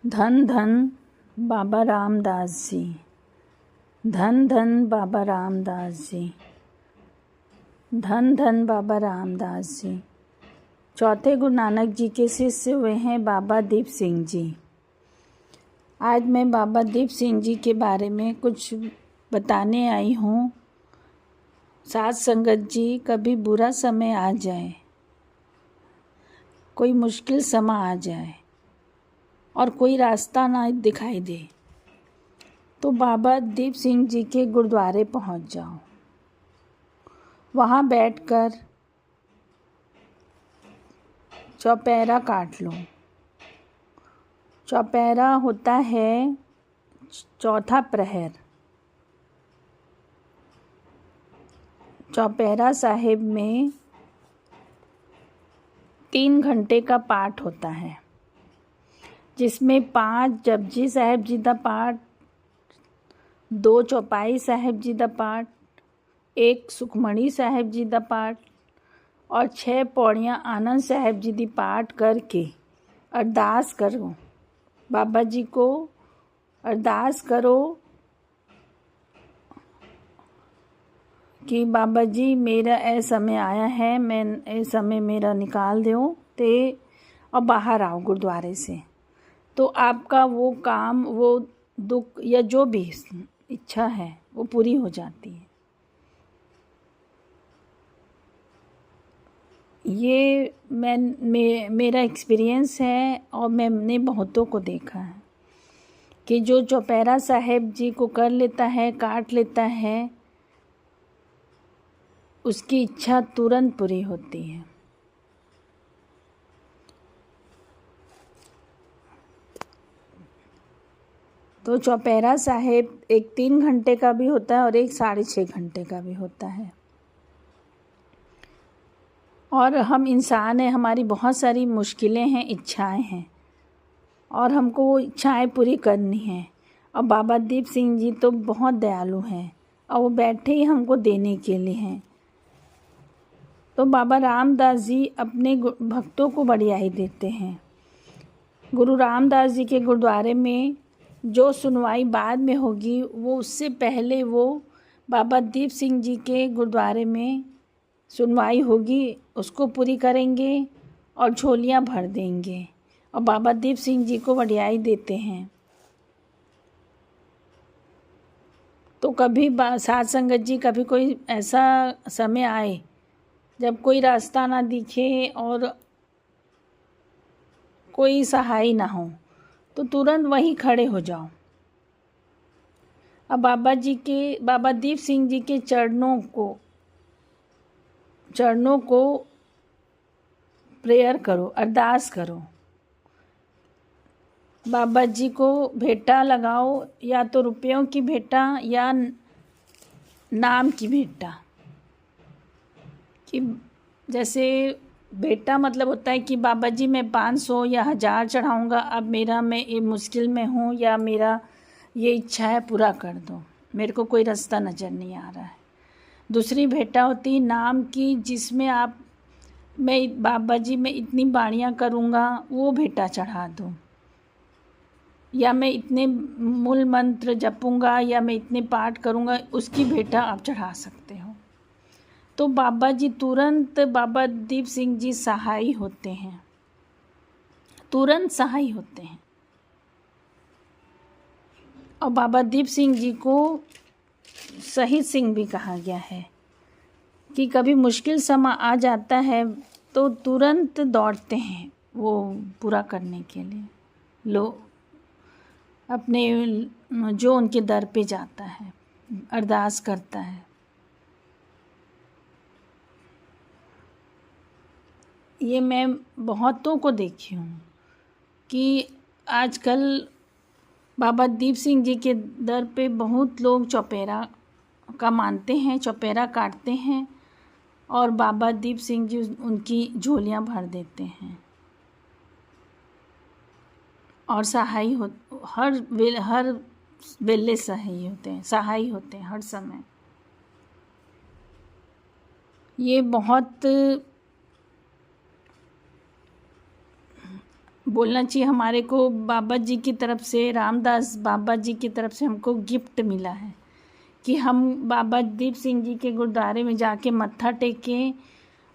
धन धन बाबा रामदास जी। धन धन बाबा रामदास जी। धन धन बाबा रामदास जी। चौथे गुरु नानक जी के शिष्य हुए हैं बाबा दीप सिंह जी। आज मैं बाबा दीप सिंह जी के बारे में कुछ बताने आई हूँ। साथ संगत जी, कभी बुरा समय आ जाए, कोई मुश्किल समय आ जाए और कोई रास्ता ना दिखाई दे, तो बाबा दीप सिंह जी के गुरुद्वारे पहुंच जाओ। वहाँ बैठकर चौपहरा काट लो। चौपहरा होता है चौथा प्रहर। चौपहरा साहिब में 3 घंटे का पाठ होता है, जिसमें 5 जपजी साहिब जी दा पाठ, 2 चौपाई साहिब जी दा पाठ, 1 सुखमणी साहिब जी दा पाठ और 6 पौड़ियाँ आनंद साहिब जी दी पाठ करके अरदास करो। बाबा जी को अरदास करो कि बाबा जी, मेरा ए समय आया है, मैं ए समय मेरा निकाल दो ते और बाहर आओ गुरुद्वारे से। तो आपका वो काम, वो दुख या जो भी इच्छा है वो पूरी हो जाती है। ये मेरा एक्सपीरियंस है और मैंने बहुतों को देखा है कि जो चौपहरा साहिब जी को कर लेता है, काट लेता है, उसकी इच्छा तुरंत पूरी होती है। तो चौपहरा साहिब एक 3 घंटे का भी होता है और एक 6.5 घंटे का भी होता है। और हम इंसान हैं, हमारी बहुत सारी मुश्किलें हैं, इच्छाएं हैं और हमको वो इच्छाएं पूरी करनी हैं। और बाबा दीप सिंह जी तो बहुत दयालु हैं और वो बैठे ही हमको देने के लिए हैं। तो बाबा रामदास जी अपने भक्तों को बढ़ियाई देते हैं। गुरु रामदास जी के गुरुद्वारे में जो सुनवाई बाद में होगी, वो उससे पहले वो बाबा दीप सिंह जी के गुरुद्वारे में सुनवाई होगी, उसको पूरी करेंगे और झोलियाँ भर देंगे और बाबा दीप सिंह जी को बढ़ियाई देते हैं। तो कभी साथ संगत जी, कभी कोई ऐसा समय आए जब कोई रास्ता ना दिखे और कोई सहाय ना हो, तो तुरंत वहीं खड़े हो जाओ। अब बाबा दीप सिंह जी के चरणों को प्रेयर करो, अरदास करो। बाबा जी को भेंटा लगाओ, या तो रुपयों की भेंटा या नाम की भेंटा। कि जैसे भेंटा मतलब होता है कि बाबा जी मैं 500 या 1000 चढ़ाऊँगा, अब मैं ये मुश्किल में हूँ या मेरा ये इच्छा है, पूरा कर दो, मेरे को कोई रास्ता नज़र नहीं आ रहा है। दूसरी भेंटा होती नाम की, जिसमें मैं बाबा जी मैं इतनी बाणियाँ करूँगा, वो भेंटा चढ़ा दो। या मैं इतने मूल मंत्र जपूँगा या मैं इतने पाठ करूँगा, उसकी भेंटा आप चढ़ा सकते हो। तो बाबा जी तुरंत, बाबा दीप सिंह जी सहाय होते हैं, तुरंत सहाय होते हैं। और बाबा दीप सिंह जी को शहीद सिंह भी कहा गया है कि कभी मुश्किल समय आ जाता है तो तुरंत दौड़ते हैं वो पूरा करने के लिए। अपने जो उनके दर पे जाता है, अरदास करता है। ये मैं बहुतों को देखी हूँ कि आजकल बाबा दीप सिंह जी के दर पे बहुत लोग चौपहरा का मानते हैं, चौपहरा काटते हैं और बाबा दीप सिंह जी उनकी झोलियाँ भर देते हैं और हर वेले सहाय होते हैं हर समय। ये बहुत बोलना चाहिए हमारे को बाबा जी की तरफ से, रामदास बाबा जी की तरफ से हमको गिफ्ट मिला है कि हम बाबा दीप सिंह जी के गुरुद्वारे में जाके मत्था टेकें।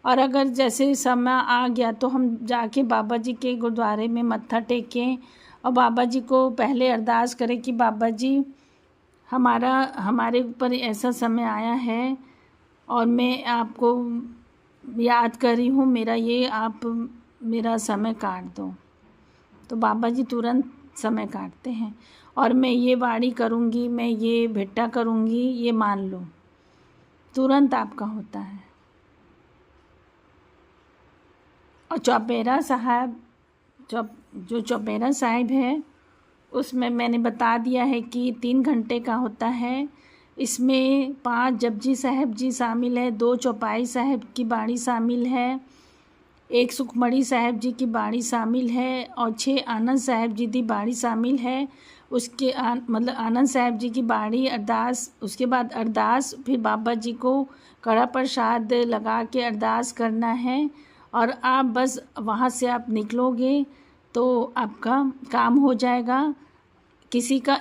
और अगर जैसे समय आ गया तो हम जाके बाबा जी के गुरुद्वारे में मत्था टेकें और बाबा जी को पहले अरदास करें कि बाबा जी हमारे ऊपर ऐसा समय आया है और मैं आपको याद कर रही हूँ, आप मेरा समय काट दो। तो बाबा जी तुरंत समय काटते हैं और मैं ये वाणी करूँगी, मैं ये भेंटा करूँगी, ये मान लो, तुरंत आपका होता है। और चौपेरा साहब जो चौपेरा साहिब है उसमें मैंने बता दिया है कि 3 घंटे का होता है। इसमें 5 जपजी साहब जी शामिल है, 2 चौपाई साहब की बाणी शामिल है, 1 सुखमणी साहब जी की बाणी शामिल है और 6 आनंद साहब जी की बाणी शामिल है। उसके मतलब आनंद साहब जी की बाणी, अरदास, उसके बाद अरदास, फिर बाबा जी को कड़ा प्रसाद लगा के अरदास करना है और आप बस वहाँ से आप निकलोगे तो आपका काम हो जाएगा। किसी का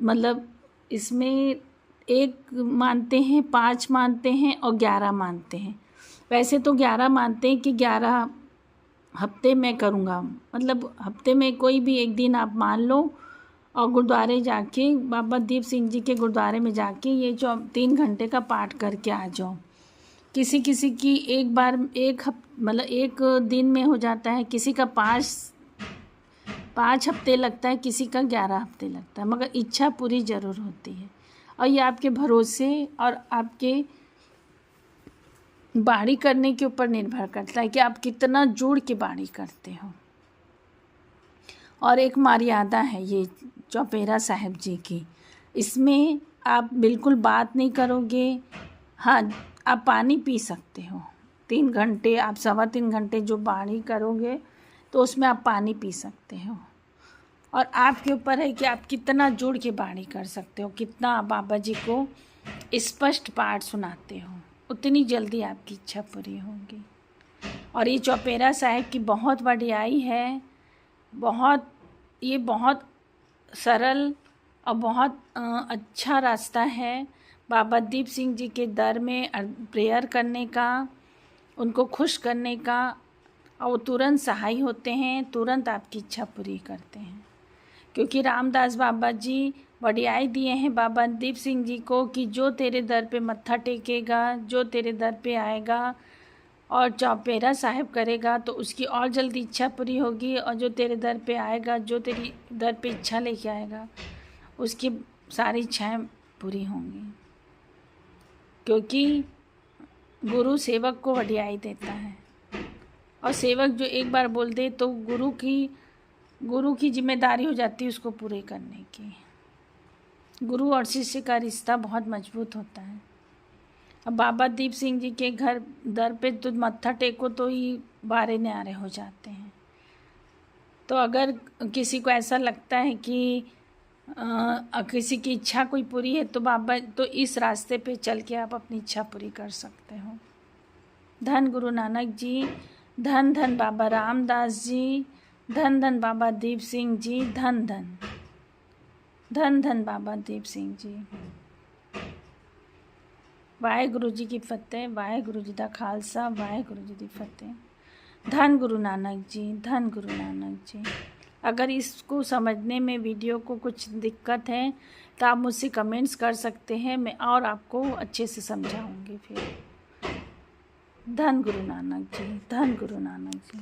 मतलब इसमें 1 मानते हैं, 5 मानते हैं और 11 मानते हैं। वैसे तो 11 मानते हैं कि 11 हफ्ते में करूँगा, मतलब हफ्ते में कोई भी एक दिन आप मान लो और गुरुद्वारे जाके बाबा दीप सिंह जी के गुरुद्वारे में जाके ये 3 घंटे का पाठ करके आ जाओ। किसी की एक बार मतलब एक दिन में हो जाता है, किसी का 5 हफ्ते लगता है, किसी का 11 हफ्ते लगता है, मगर इच्छा पूरी ज़रूर होती है। और ये आपके भरोसे और आपके बाणी करने के ऊपर निर्भर करता है कि आप कितना जुड़ के बाणी करते हो। और एक मर्यादा है ये चौपेरा साहब जी की, इसमें आप बिल्कुल बात नहीं करोगे। हाँ, आप पानी पी सकते हो। 3 घंटे, आप 3.25 घंटे जो बाणी करोगे तो उसमें आप पानी पी सकते हो। और आपके ऊपर है कि आप कितना जुड़ के बाणी कर सकते हो, कितना आप बाबा जी को स्पष्ट पाठ सुनाते हो, उतनी जल्दी आपकी इच्छा पूरी होगी। और ये चौपेरा साहब की बहुत बढ़ियाई है, ये बहुत सरल और बहुत अच्छा रास्ता है बाबा दीप सिंह जी के दर में प्रेयर करने का, उनको खुश करने का। और वो तुरंत सहाय होते हैं, तुरंत आपकी इच्छा पूरी करते हैं। क्योंकि रामदास बाबा जी बढ़ियाई दिए हैं बाबा दीप सिंह जी को कि जो तेरे दर पे मत्था टेकेगा, जो तेरे दर पे आएगा और चौपेरा साहब करेगा तो उसकी और जल्दी इच्छा पूरी होगी। और जो तेरे दर पे आएगा, जो तेरी दर पे इच्छा लेके आएगा, उसकी सारी इच्छाएं पूरी होंगी। क्योंकि गुरु सेवक को बढ़ियाई देता है और सेवक जो एक बार बोल दे तो गुरु की जिम्मेदारी हो जाती है उसको पूरे करने की। गुरु और शिष्य का रिश्ता बहुत मजबूत होता है। अब बाबा दीप सिंह जी के घर दर पे तो मत्था टेको तो ही बारे न्यारे हो जाते हैं। तो अगर किसी को ऐसा लगता है कि किसी की इच्छा कोई पूरी है तो इस रास्ते पे चल के आप अपनी इच्छा पूरी कर सकते हो। धन गुरु नानक जी, धन धन बाबा रामदास जी, धन धन बाबा दीप सिंह जी, धन धन धन धन बाबा दीप सिंह जी। वाहेगुरु जी की फतेह, वाहेगुरु जी दा खालसा, वाहेगुरु जी दी फतेह। धन गुरु नानक जी, धन गुरु नानक जी। अगर इसको समझने में वीडियो को कुछ दिक्कत है तो आप मुझसे कमेंट्स कर सकते हैं, मैं और आपको अच्छे से समझाऊंगी फिर। धन गुरु नानक जी, धन गुरु नानक जी।